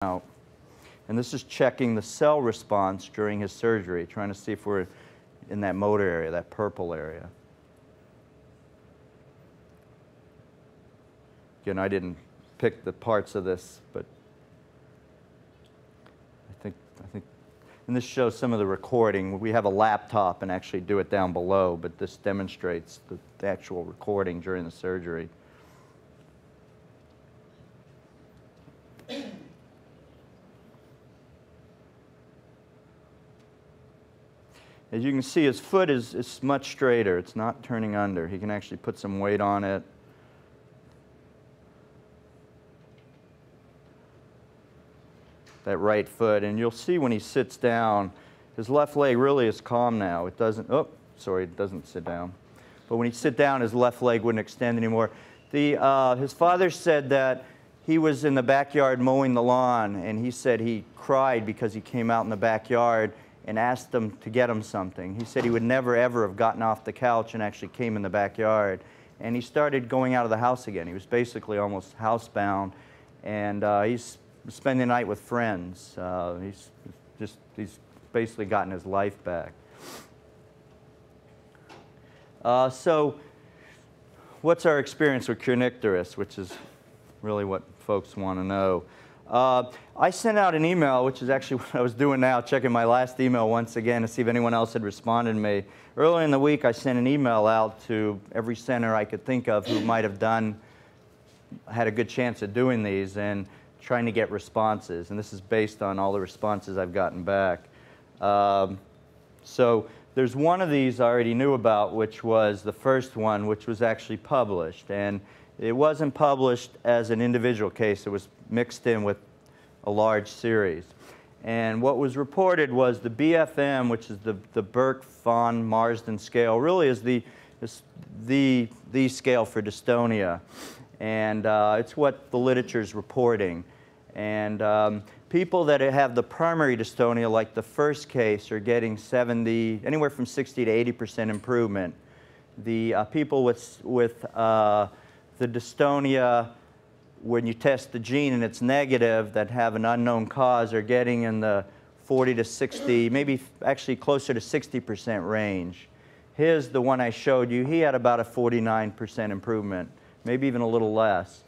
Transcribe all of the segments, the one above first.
out. And this is checking the cell response during his surgery, trying to see if we're in that motor area, that purple area. Again, I didn't pick the parts of this, but I think, and this shows some of the recording. We have a laptop and actually do it down below, but this demonstrates the actual recording during the surgery. As you can see, his foot is much straighter. It's not turning under. He can actually put some weight on it. That right foot. And you'll see when he sits down, his left leg really is calm now. It doesn't, oh, sorry, it doesn't sit down. But when he sit down, his left leg wouldn't extend anymore. His father said that he was in the backyard mowing the lawn, and he said he cried because he came out in the backyard and asked them to get him something. He said he would never, ever have gotten off the couch and actually came in the backyard. And he started going out of the house again. He was basically almost housebound, and he's spending the night with friends. He's basically gotten his life back. So what's our experience with kernicterus, which is really what folks want to know. I sent out an email, which is actually what I was doing now, checking my last email once again to see if anyone else had responded to me. Earlier in the week, I sent an email out to every center I could think of who might have had a good chance of doing these and trying to get responses. And this is based on all the responses I've gotten back. So there's one of these I already knew about, which was the first one, which was actually published. And it wasn't published as an individual case. It was mixed in with a large series. And what was reported was the BFM, which is the Burke-von-Marsden scale, really is the scale for dystonia. And it's what the literature is reporting. And people that have the primary dystonia, like the first case, are getting anywhere from 60 to 80% improvement. The people with the dystonia, when you test the gene and it's negative, that have an unknown cause, are getting in the 40 to 60, maybe actually closer to 60% range. The one I showed you, he had about a 49% improvement, maybe even a little less.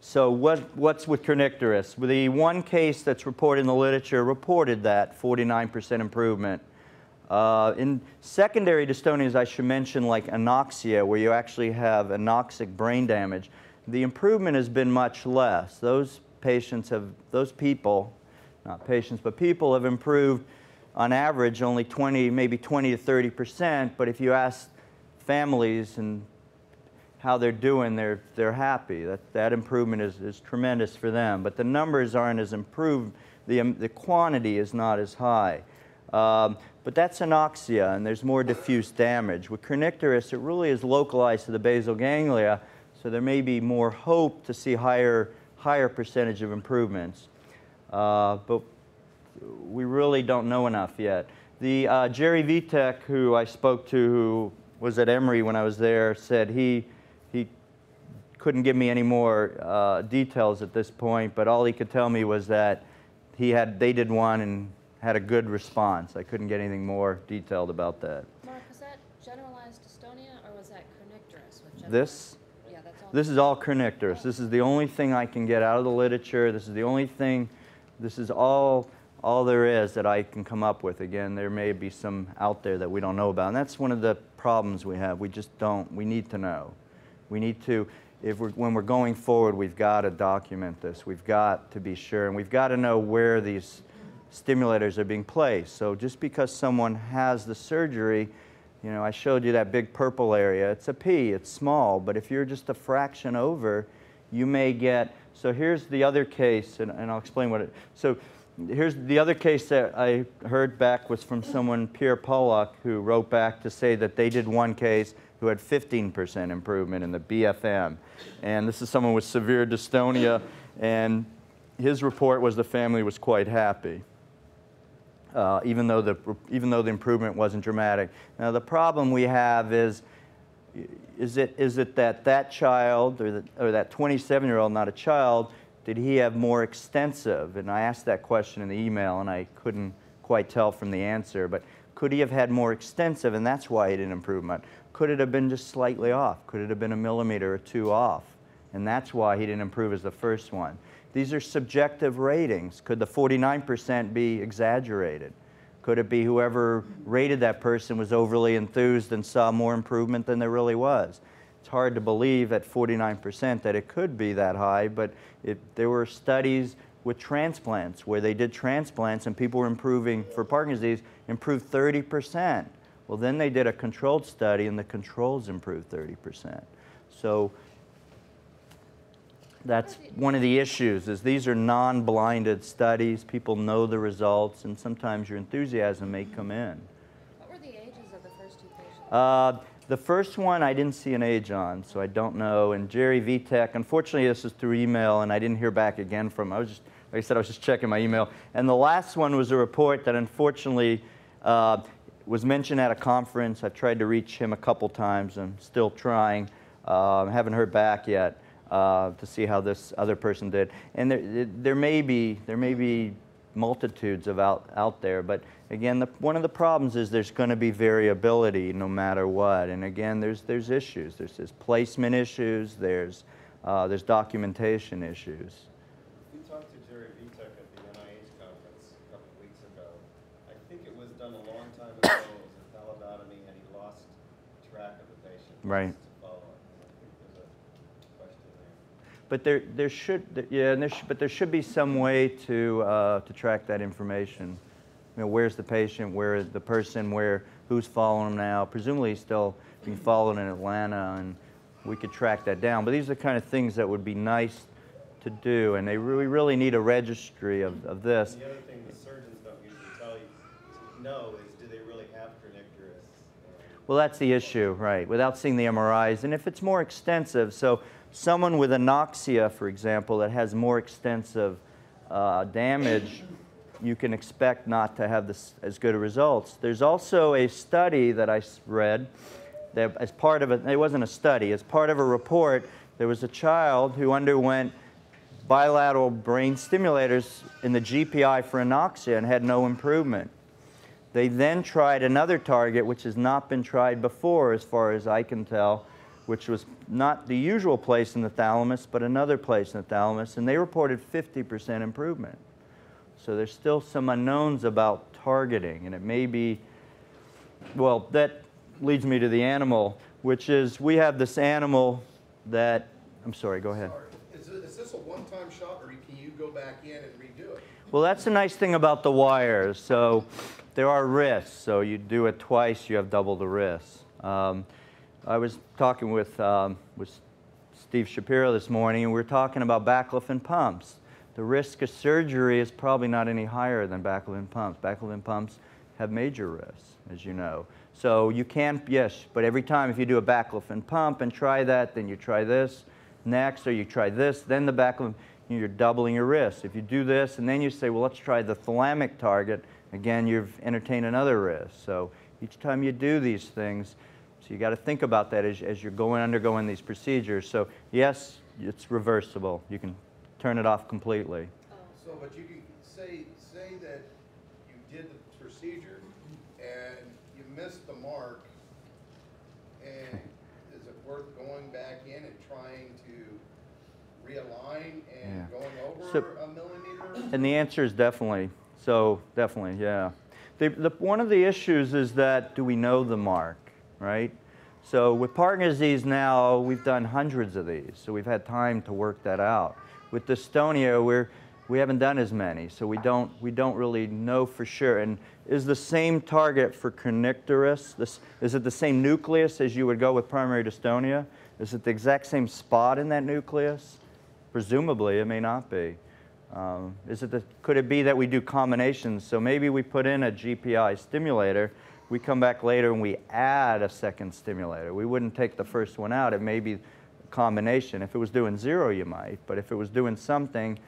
So what's with kernicterus? The one case that's reported in the literature reported that 49% improvement. In secondary dystonias, I should mention, like anoxia, where you actually have anoxic brain damage, the improvement has been much less. Those people, not patients, but people have improved on average only maybe 20 to 30%, but if you ask families and how they're doing, they're happy. That improvement is tremendous for them, but the numbers aren't as improved, the quantity is not as high. But that's anoxia, and there's more diffuse damage. With kernicterus, it really is localized to the basal ganglia, so there may be more hope to see higher percentage of improvements. But we really don't know enough yet. The Jerry Vitek, who I spoke to, who was at Emory when I was there, said he couldn't give me any more details at this point, but all he could tell me was that they did one and had a good response. I couldn't get anything more detailed about that. Mark, was that generalized dystonia, or was that kernicterus? Yeah, that's all. This is all kernicterus. This is the only thing I can get out of the literature. This is the only thing, this is all there is that I can come up with. Again, there may be some out there that we don't know about, and that's one of the problems we have. We just don't, we need to know. We need to, when we're going forward, we've got to document this. We've got to be sure, and we've got to know where these stimulators are being placed. So just because someone has the surgery, you know, I showed you that big purple area. It's a P, it's small, but if you're just a fraction over, you may get, so here's the other case, and I'll explain what so here's the other case that I heard back was from someone, Pierre Pollock, who wrote back to say that they did one case who had 15% improvement in the BFM. And this is someone with severe dystonia, and his report was the family was quite happy. Even though the improvement wasn't dramatic. Now the problem we have is is it that that child or that 27-year-old, not a child, did he have more extensive? And I asked that question in the email, and I couldn't quite tell from the answer, but could he have had more extensive, and that's why he didn't improve much? Could it have been just slightly off? Could it have been a millimeter or two off? And that's why he didn't improve as the first one. These are subjective ratings. Could the 49% be exaggerated? Could it be whoever rated that person was overly enthused and saw more improvement than there really was? It's hard to believe at 49% that it could be that high, but there were studies with transplants where they did transplants and people were improving, for Parkinson's disease, improved 30%. Well, then they did a controlled study and the controls improved 30%. So that's one of the issues, is these are non-blinded studies. People know the results, and sometimes your enthusiasm may come in. What were the ages of the first two patients? The first one I didn't see an age on, so I don't know. And Jerry Vitek, unfortunately this is through email, and I didn't hear back again from him. Like I said, I was just checking my email. And the last one was a report that unfortunately was mentioned at a conference. I've tried to reach him a couple times. I'm still trying. Haven't heard back yet. To see how this other person did, and there may be multitudes of out there, but again, one of the problems is there's going to be variability no matter what, and again, there's issues. There's placement issues. There's documentation issues. We talked to Jerry Vitek at the NIH conference a couple of weeks ago. I think it was done a long time ago. It was a thalidotomy, and he lost track of the patient. Right. But there should be some way to track that information. You know, where's the patient, where the person, who's following him now. Presumably he's still being followed in Atlanta, and we could track that down. But these are the kind of things that would be nice to do, and we really need a registry of this. And the other thing the surgeons don't usually tell you to know is, do they really have kernicterus? Well, that's the issue, right? Without seeing the MRIs, and if it's more extensive, so someone with anoxia, for example, that has more extensive damage, you can expect not to have as good results. There's also a study that I read that as part of it wasn't a study, as part of a report, there was a child who underwent bilateral brain stimulators in the GPI for anoxia and had no improvement. They then tried another target, which has not been tried before as far as I can tell, which was not the usual place in the thalamus, but another place in the thalamus, and they reported 50% improvement. So there's still some unknowns about targeting, and it may be, well, that leads me to the animal, which is we have this animal that, I'm sorry, go ahead. Sorry. Is this a one-time shot, or can you go back in and redo it? Well, that's the nice thing about the wires. So there are risks. So you do it twice, you have double the risks. I was talking with Steve Shapiro this morning, and we were talking about baclofen pumps. The risk of surgery is probably not any higher than baclofen pumps. Baclofen pumps have major risks, as you know. So you can, yes, but every time if you do a baclofen pump and try that, then you try this next, or you try this, then the baclofen, you're doubling your risk. If you do this, and then you say, well, let's try the thalamic target, again, you've entertained another risk. So each time you do these things, so you got to think about that as you're undergoing these procedures. So yes, it's reversible. You can turn it off completely. So, but you can say that you did the procedure and you missed the mark, and is it worth going back in and trying to realign and going over a millimeter? And the answer is definitely. So definitely, yeah. One of the issues is that, do we know the mark? Right? So with Parkinson's disease now, we've done hundreds of these, so we've had time to work that out. With dystonia, we haven't done as many, so we don't really know for sure. And is the same target for kernicterus? Is it the same nucleus as you would go with primary dystonia? Is it the exact same spot in that nucleus? Presumably, it may not be. Could it be that we do combinations? So maybe we put in a GPI stimulator, we come back later and we add a second stimulator. We wouldn't take the first one out. It may be a combination. If it was doing 0, you might, but if it was doing something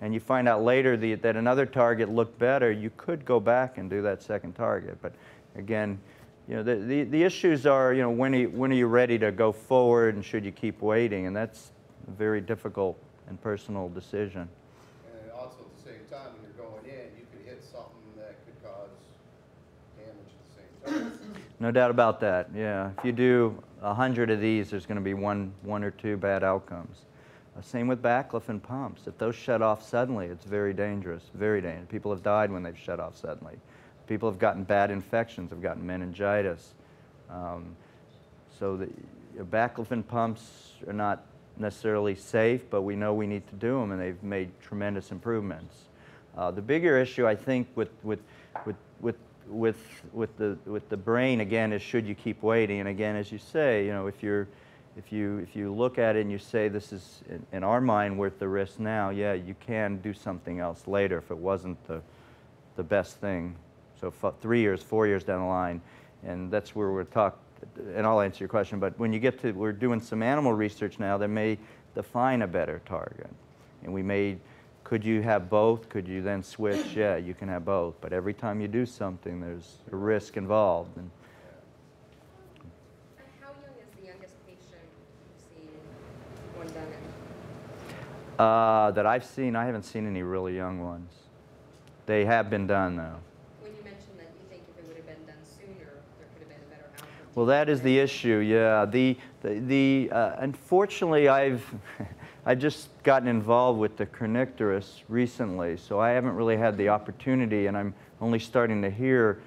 and you find out later that another target looked better, you could go back and do that second target. But again, you know, the issues are, you know, when are you ready to go forward and should you keep waiting? And that's a very difficult and personal decision. And also at the same time, when you're going in, you could hit something that could cause damage at the same time. No doubt about that, yeah. If you do 100 of these, there's going to be one or two bad outcomes. Same with baclofen pumps. If those shut off suddenly, it's very dangerous, very dangerous. People have died when they've shut off suddenly. People have gotten bad infections, have gotten meningitis. So the baclofen pumps are not necessarily safe, but we know we need to do them, and they've made tremendous improvements. The bigger issue, I think, with the brain, again, is should you keep waiting? And again, as you say, you know, if you look at it and you say this is in our mind worth the risk now, yeah, you can do something else later if it wasn't the best thing. So 3 years, 4 years down the line, and that's where we're talking. And I'll answer your question, but when you get to, we're doing some animal research now that may define a better target. And we may, could you have both? Could you then switch? Yeah, you can have both. But every time you do something, there's a risk involved. And how young is the youngest patient you've seen one done in? that I've seen, I haven't seen any really young ones. They have been done, though. When you mentioned that you think if it would have been done sooner, there could have been a better outcome. Well, that is the issue, yeah. Unfortunately, I've just gotten involved with the kernicterus recently, so I haven't really had the opportunity, and I'm only starting to hear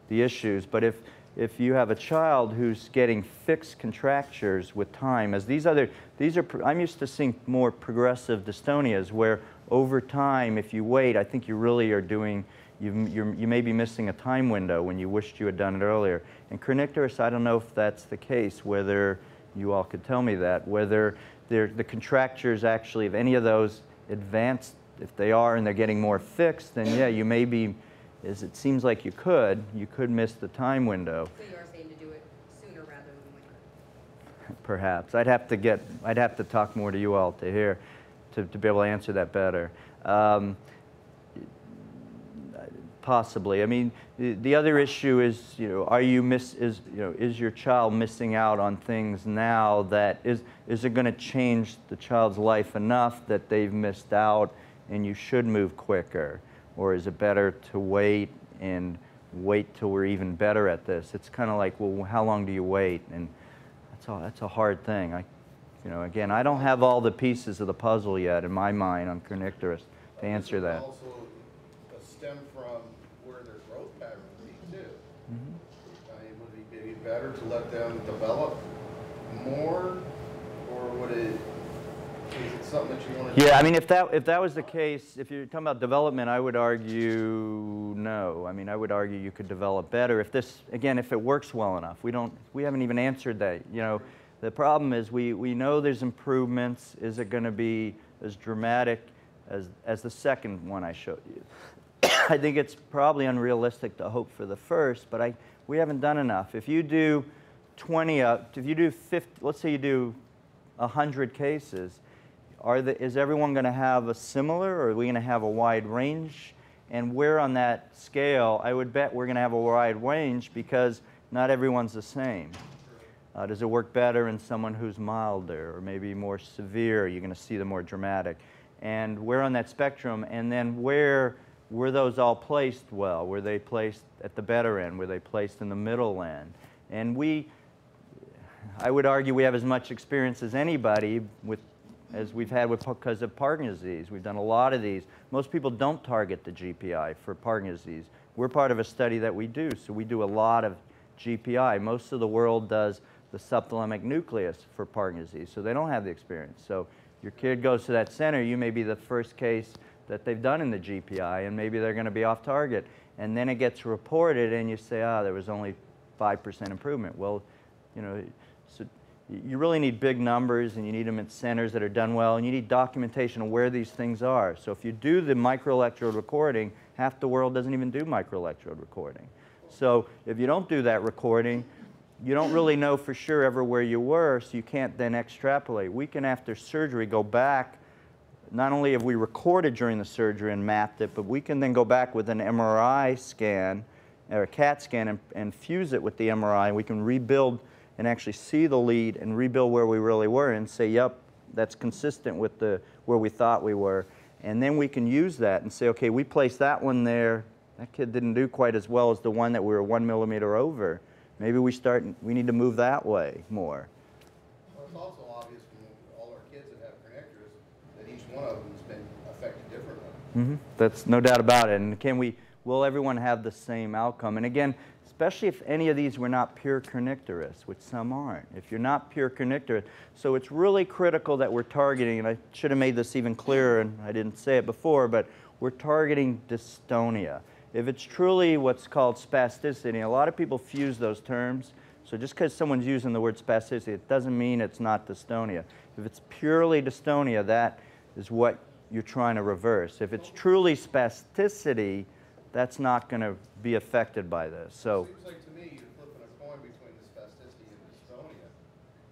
the issues. But if you have a child who's getting fixed contractures with time, as I'm used to seeing more progressive dystonias where over time, if you wait, I think you really are doing, you may be missing a time window when you wished you had done it earlier. And kernicterus, I don't know if that's the case, whether you all could tell me that, whether the contractures actually, if any of those advanced, if they are and they're getting more fixed, then yeah, you may be, as it seems like you could miss the time window. So you are saying to do it sooner rather than later? Perhaps. I'd have to talk more to you all to hear, to be able to answer that better. Possibly. I mean, the other issue is, you know, is your child missing out on things now that is it going to change the child's life enough that they've missed out and you should move quicker? Or is it better to wait till we're even better at this? It's kind of like, well, how long do you wait? And that's a hard thing. You know, again, I don't have all the pieces of the puzzle yet in my mind on kernicterus to answer that. Also stem from where their growth pattern would be too. I mean, would it be better to let them develop more, or would it? Is it something that you want to do? Yeah, I mean, if that was the case, if you're talking about development, I would argue no. I mean, I would argue you could develop better if this, again, if it works well enough. We haven't even answered that. You know, the problem is we know there's improvements. Is it going to be as dramatic as the second one I showed you? I think it's probably unrealistic to hope for the first, but we haven't done enough. If you do 20, if you do 50, let's say you do 100 cases, is everyone going to have a similar, or are we going to have a wide range? And where on that scale, I would bet we're going to have a wide range because not everyone's the same. Does it work better in someone who's milder or maybe more severe? You're going to see the more dramatic. And where on that spectrum, and then where were those all placed well? Were they placed at the better end? Were they placed in the middle end? And I would argue we have as much experience as anybody as we've had because of Parkinson's disease. We've done a lot of these. Most people don't target the GPI for Parkinson's disease. We're part of a study that we do, so we do a lot of GPI. Most of the world does the subthalamic nucleus for Parkinson's disease, so they don't have the experience. So your kid goes to that center, you may be the first case that they've done in the GPI, and maybe they're going to be off target. And then it gets reported, and you say, there was only 5% improvement. Well, you know, so you really need big numbers, and you need them at centers that are done well, and you need documentation of where these things are. So if you do the microelectrode recording, half the world doesn't even do microelectrode recording. So if you don't do that recording, you don't really know for sure ever where you were, so you can't then extrapolate. We can, after surgery, go back. Not only have we recorded during the surgery and mapped it, but we can then go back with an MRI scan or a CAT scan and fuse it with the MRI, and we can rebuild and actually see the lead and rebuild where we really were and say, yep, that's consistent with where we thought we were. And then we can use that and say, okay, we placed that one there. That kid didn't do quite as well as the one that we were 1 millimeter over. Maybe we need to move that way more. Well, it's also obvious from all our kids that have kernicterus that each one of them has been affected differently. Mm-hmm. That's no doubt about it. And will everyone have the same outcome? And again, especially if any of these were not pure kernicterus, which some aren't. If you're not pure kernicterus, so it's really critical that we're targeting, and I should have made this even clearer, and I didn't say it before, but we're targeting dystonia. If it's truly what's called spasticity, a lot of people fuse those terms. So just because someone's using the word spasticity, it doesn't mean it's not dystonia. If it's purely dystonia, that is what you're trying to reverse. If it's truly spasticity, that's not going to be affected by this. So it seems like to me you're flipping a coin between the spasticity and dystonia.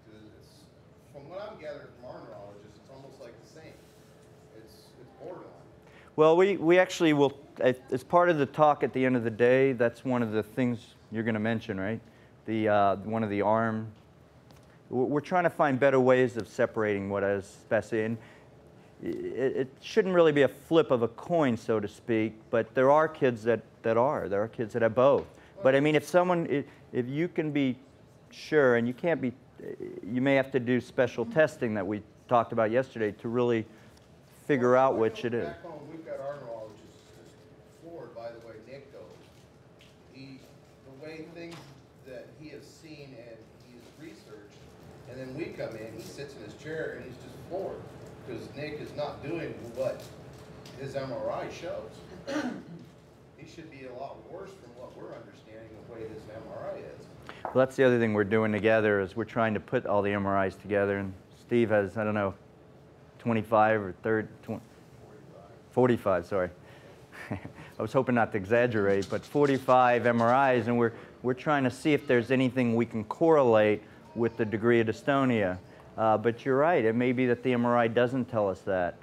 Because from what I'm gathering from our neurologists, it's almost like the same. It's borderline. well, we actually will, as part of the talk at the end of the day, that's one of the things you're going to mention, right? One of the arm. We're trying to find better ways of separating what is spasticity. And it shouldn't really be a flip of a coin, so to speak, but there are kids that are. There are kids that have both. But I mean, if you can be sure, and you can't be, you may have to do special testing that we talked about yesterday to really figure out which it is. Back home, we've got our neurologist just floored by the way Nick goes. The way things that he has seen and he's researched, and then we come in, he sits in his chair and he's just floored. Because Nick is not doing what his MRI shows. He should be a lot worse from what we're understanding the way this MRI is. Well, that's the other thing we're doing together is we're trying to put all the MRIs together. And Steve has, I don't know, 25 or 45, sorry. I was hoping not to exaggerate, but 45 MRIs, and we're trying to see if there's anything we can correlate with the degree of dystonia. But you're right, it may be that the MRI doesn't tell us that.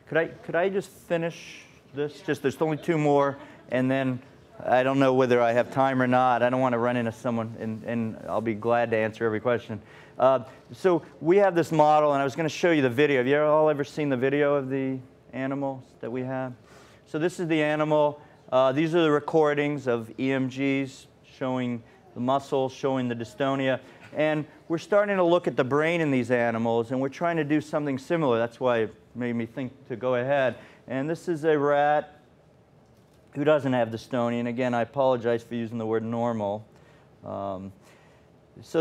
Could I just finish this? Just there's only two more, and then I don't know whether I have time or not. I don't want to run into someone, and I'll be glad to answer every question. So we have this model, and I was going to show you the video. Have you all ever seen the video of the animals that we have? So this is the animal. These are the recordings of EMGs showing the muscles, showing the dystonia. And we're starting to look at the brain in these animals, and we're trying to do something similar. That's why it made me think to go ahead. And this is a rat who doesn't have dystonia. And again, I apologize for using the word normal. So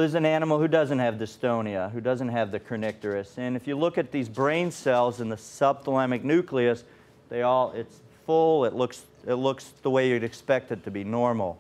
there's an animal who doesn't have dystonia, who doesn't have the kernicterus. And if you look at these brain cells in the subthalamic nucleus, it's full. It looks the way you'd expect it to be, normal.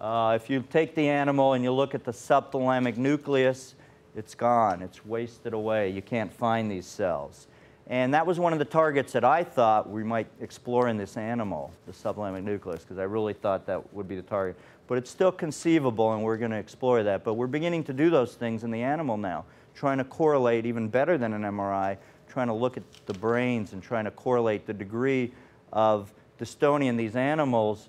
If you take the animal and you look at the subthalamic nucleus, it's gone. It's wasted away. You can't find these cells. And that was one of the targets that I thought we might explore in this animal, the subthalamic nucleus, because I really thought that would be the target. But it's still conceivable, and we're going to explore that. But we're beginning to do those things in the animal now, trying to correlate even better than an MRI, trying to look at the brains and trying to correlate the degree of dystonia in these animals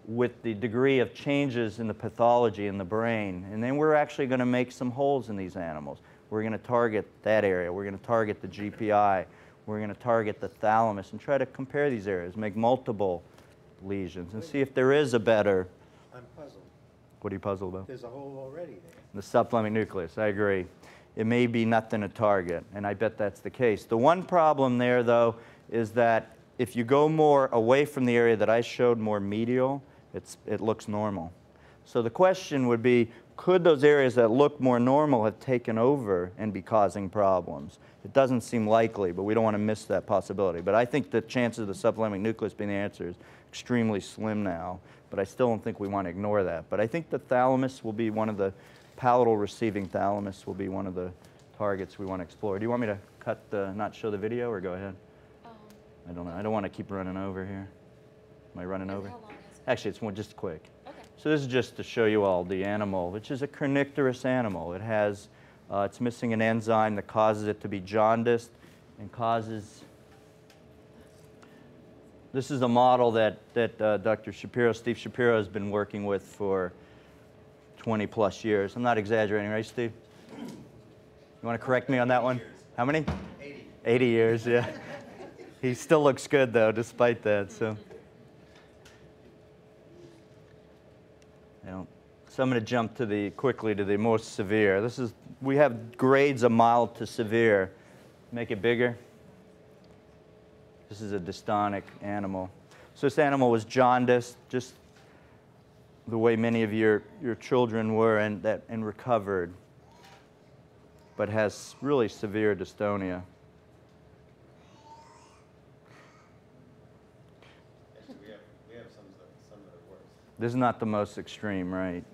with the degree of changes in the pathology in the brain. And then we're actually going to make some holes in these animals. We're going to target that area. We're going to target the GPI. We're going to target the thalamus and try to compare these areas, make multiple lesions, and see if there is a better... I'm puzzled. What are you puzzled about? There's a hole already there. The subthalamic nucleus, I agree. It may be nothing to target, and I bet that's the case. The one problem there, though, is that if you go more away from the area that I showed, more medial, it looks normal. So the question would be, could those areas that look more normal have taken over and be causing problems? It doesn't seem likely, but we don't want to miss that possibility. But I think the chances of the subthalamic nucleus being the answer is extremely slim now, but I still don't think we want to ignore that. But I think the thalamus will be one of the, palatal receiving thalamus will be one of the targets we want to explore. Do you want me to not show the video, or go ahead? I don't know. I don't want to keep running over here. Am I running over? How long is it? Actually, it's just quick. Okay. So this is just to show you all the animal, which is a kernicterus animal. It has, it's missing an enzyme that causes it to be jaundiced and causes This is a model that Dr. Shapiro, Steve Shapiro, has been working with for 20 plus years. I'm not exaggerating, right, Steve? You want to correct me on that one? How many? 80. 80 years, yeah. He still looks good, though, despite that. So I'm going to jump quickly to the most severe. We have grades of mild to severe. Make it bigger. This is a dystonic animal. So this animal was jaundiced, just the way many of your children were, and recovered, but has really severe dystonia. Actually, we have some that are worse. This is not the most extreme, right?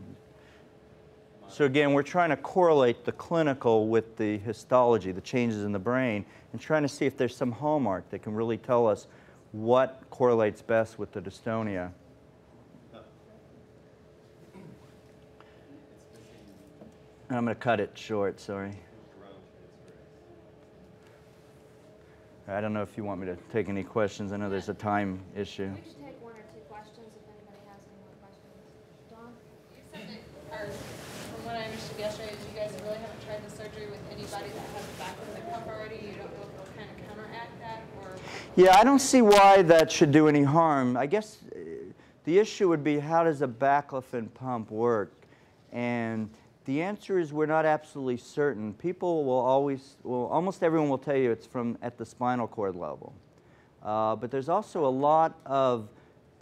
So again, we're trying to correlate the clinical with the histology, the changes in the brain, and trying to see if there's some hallmark that can really tell us what correlates best with the dystonia. I'm going to cut it short, sorry. I don't know if you want me to take any questions. I know there's a time issue. We should take one or two questions if anybody has any more questions. Dawn? You said that, or from what I understood yesterday, is you guys really haven't tried the surgery with anybody that has a back in the pump already? You don't know if it'll kind of counteract that, or? Yeah, I don't see why that should do any harm. I guess the issue would be, how does a baclofen pump work? And the answer is we're not absolutely certain. People will almost everyone will tell you it's at the spinal cord level. But there's also a lot of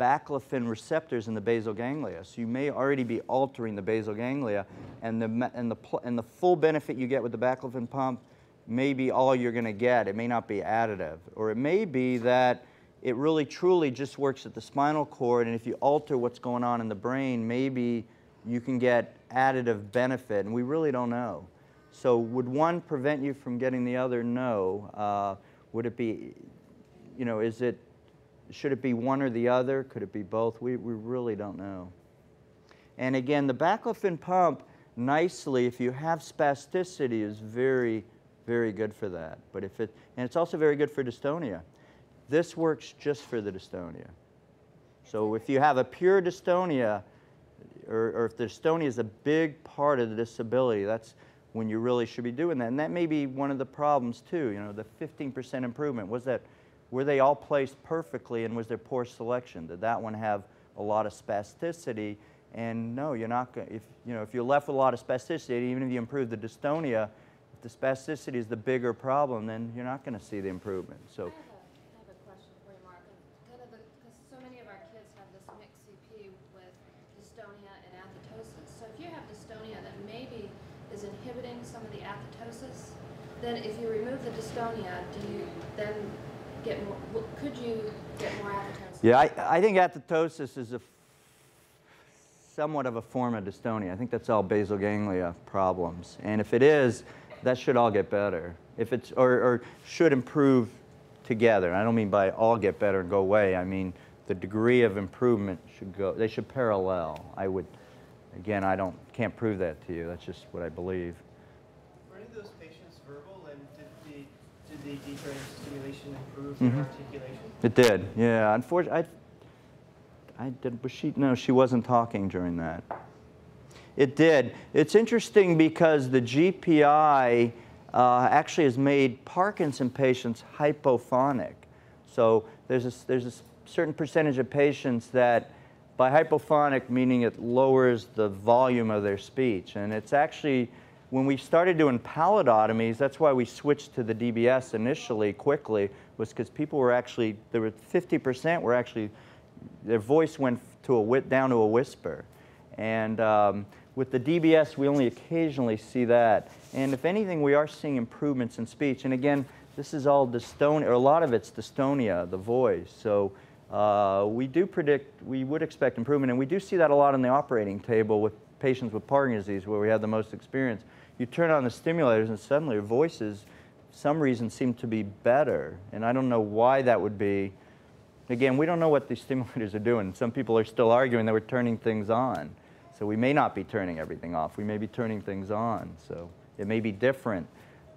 baclofen receptors in the basal ganglia. So you may already be altering the basal ganglia, and the full benefit you get with the baclofen pump may be all you're going to get. It may not be additive. Or it may be that it really truly just works at the spinal cord, and if you alter what's going on in the brain, maybe you can get additive benefit, and we really don't know. So would one prevent you from getting the other? No. Would it be, should it be one or the other? Could it be both? We really don't know. And again, the baclofen pump, nicely, if you have spasticity, is very, very good for that. But and it's also very good for dystonia. This works just for the dystonia. So if you have a pure dystonia, or if the dystonia is a big part of the disability, that's when you really should be doing that. And that may be one of the problems too, the 15% improvement. Were they all placed perfectly, and was there poor selection? Did that one have a lot of spasticity? And no, you're not going, if you're left with a lot of spasticity, even if you improve the dystonia, if the spasticity is the bigger problem, then you're not going to see the improvement. So. I have a question for you, Mark. Because so many of our kids have this mixed CP with dystonia and athetosis. So if you have dystonia that maybe is inhibiting some of the athetosis, then if you remove the dystonia, do you then get more, could you get more athetosis? Yeah, I think athetosis is somewhat of a form of dystonia. I think that's all basal ganglia problems. And if it is, that should all get better. If it's, or should improve together. I don't mean by all get better and go away. I mean the degree of improvement they should parallel. Again, can't prove that to you. That's just what I believe. Were any of those patients verbal, and did the deep brain stimulation improve their articulation? It did, yeah. Unfortunately, no, she wasn't talking during that. It did. It's interesting because the GPI actually has made Parkinson patients hypophonic. So there's a certain percentage of patients that, by hypophonic, meaning it lowers the volume of their speech. And it's actually, when we started doing pallidotomies, that's why we switched to the DBS initially quickly, was because people were actually, there were 50% were actually, their voice went down to a whisper. And with the DBS, we only occasionally see that. And if anything, we are seeing improvements in speech. And again, this is all dystonia, or a lot of it's dystonia, the voice. So we would expect improvement. And we do see that a lot on the operating table with patients with Parkinson's disease, where we have the most experience. You turn on the stimulators and suddenly your voices, for some reason, seem to be better. And I don't know why that would be. Again, we don't know what these stimulators are doing. Some people are still arguing that we're turning things on. So we may not be turning everything off. We may be turning things on. So it may be different.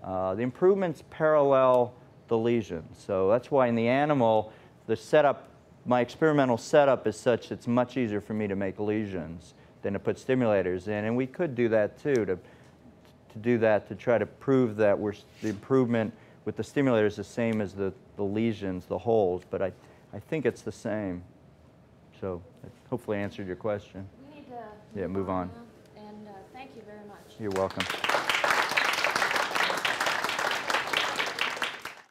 The improvements parallel the lesion. So that's why in the animal, the setup my experimental setup is such it's much easier for me to make lesions than to put stimulators in. And we could do that too, to do that, to try to prove that the improvement with the stimulator is the same as the lesions, the holes, but I think it's the same. So hopefully I answered your question. We need to move on. now, and thank you very much. You're welcome.